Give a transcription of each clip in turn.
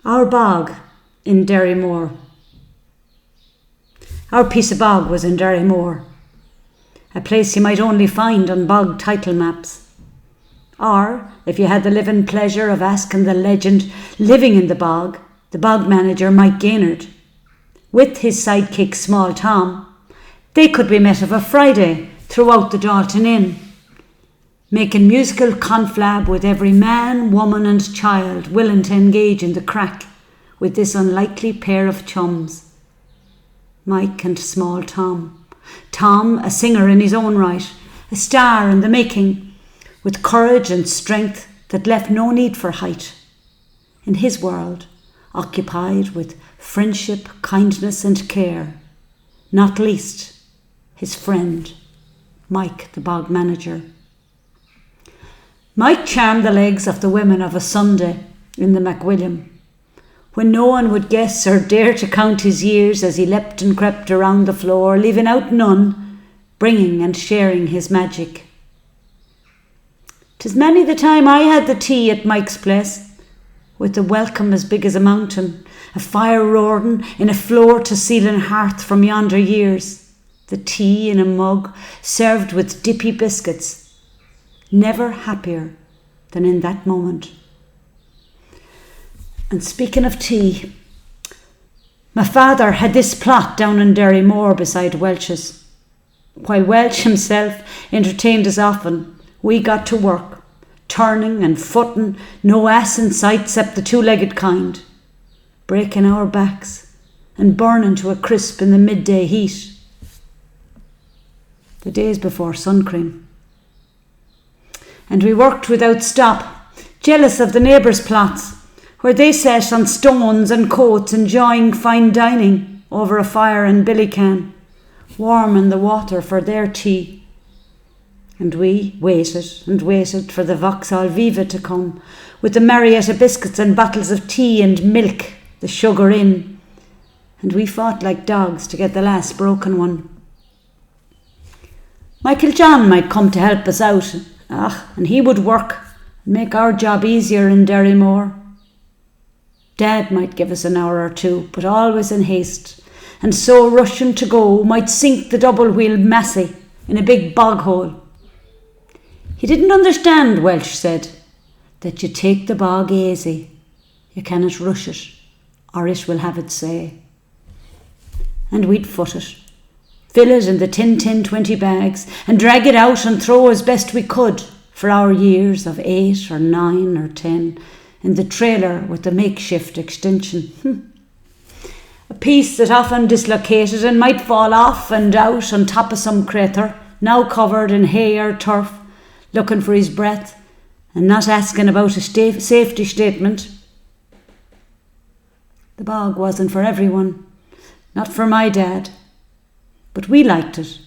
Our bog in Derrymore. Our piece of bog was in Derrymore, a place you might only find on bog title maps. Or, if you had the living pleasure of asking the legend living in the bog manager Mike Gaynard, with his sidekick Small Tom, they could be met of a Friday throughout the Dalton Inn, making musical conflab with every man, woman and child willing to engage in the crack with this unlikely pair of chums. Mike and Small Tom. Tom, a singer in his own right, a star in the making, with courage and strength that left no need for height. In his world, occupied with friendship, kindness and care, not least his friend, Mike the bog manager. Mike charmed the legs of the women of a Sunday in the McWilliam, when no one would guess or dare to count his years as he leapt and crept around the floor, leaving out none, bringing and sharing his magic. 'Tis many the time I had the tea at Mike's place, with the welcome as big as a mountain, a fire roaring in a floor-to-ceiling hearth from yonder years, the tea in a mug served with dippy biscuits, never happier than in that moment. And speaking of tea, my father had this plot down in Derrymore beside Welch's. While Welch himself entertained us often, we got to work, turning and footing, no ass in sight except the two-legged kind, breaking our backs and burning to a crisp in the midday heat. The days before sun cream. And we worked without stop, jealous of the neighbours' plots, where they sat on stones and coats enjoying fine dining over a fire and billy can, warming the water for their tea. And we waited and waited for the Vauxhall Viva to come, with the Marietta biscuits and bottles of tea and milk, the sugar in, and we fought like dogs to get the last broken one. Michael John might come to help us out, and he would work and make our job easier in Derrymore. Dad might give us an hour or two, but always in haste, and so rushing to go might sink the double-wheeled Massey in a big bog hole. He didn't understand, Welch said, that you take the bog easy. You cannot rush it, or it will have its say. And we'd foot it, fill it in the 10-20 bags, and drag it out and throw as best we could for our years of 8 or 9 or 10 in the trailer with the makeshift extension. A piece that often dislocated and might fall off and out on top of some crater, now covered in hay or turf, looking for his breath and not asking about a safety statement. The bog wasn't for everyone, not for my dad, but we liked it.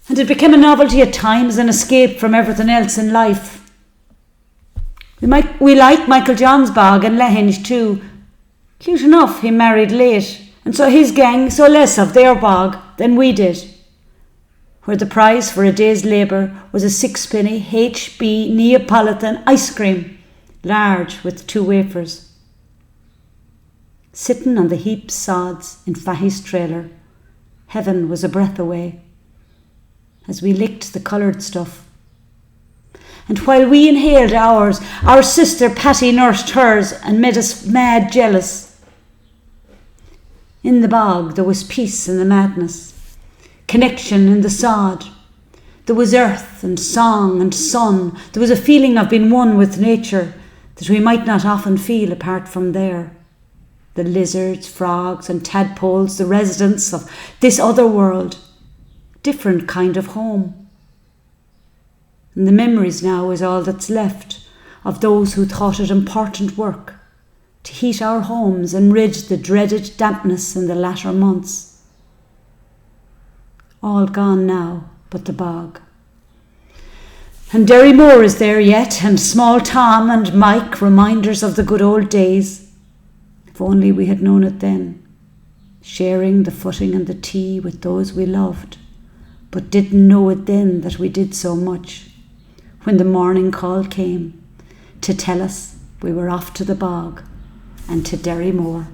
And it became a novelty at times, an escape from everything else in life. We liked Michael John's bog and Lehenge too. Cute enough, he married late, and so his gang saw less of their bog than we did, where the price for a day's labour was a 6-penny HB Neapolitan ice cream, large with 2 wafers. Sitting on the heap sods in Fahy's trailer, heaven was a breath away, as we licked the coloured stuff. And while we inhaled ours, our sister Patty nursed hers and made us mad jealous. In the bog there was peace in the madness, connection in the sod. There was earth and song and sun. There was a feeling of being one with nature that we might not often feel apart from there. The lizards, frogs and tadpoles, the residents of this other world, different kind of home. And the memories now is all that's left of those who thought it important work to heat our homes and rid the dreaded dampness in the latter months. All gone now but the bog. And Derrymore is there yet, and Small Tom and Mike, reminders of the good old days. If only we had known it then, sharing the footing and the tea with those we loved, but didn't know it then that we did so much, when the morning call came to tell us we were off to the bog and to Derrymore.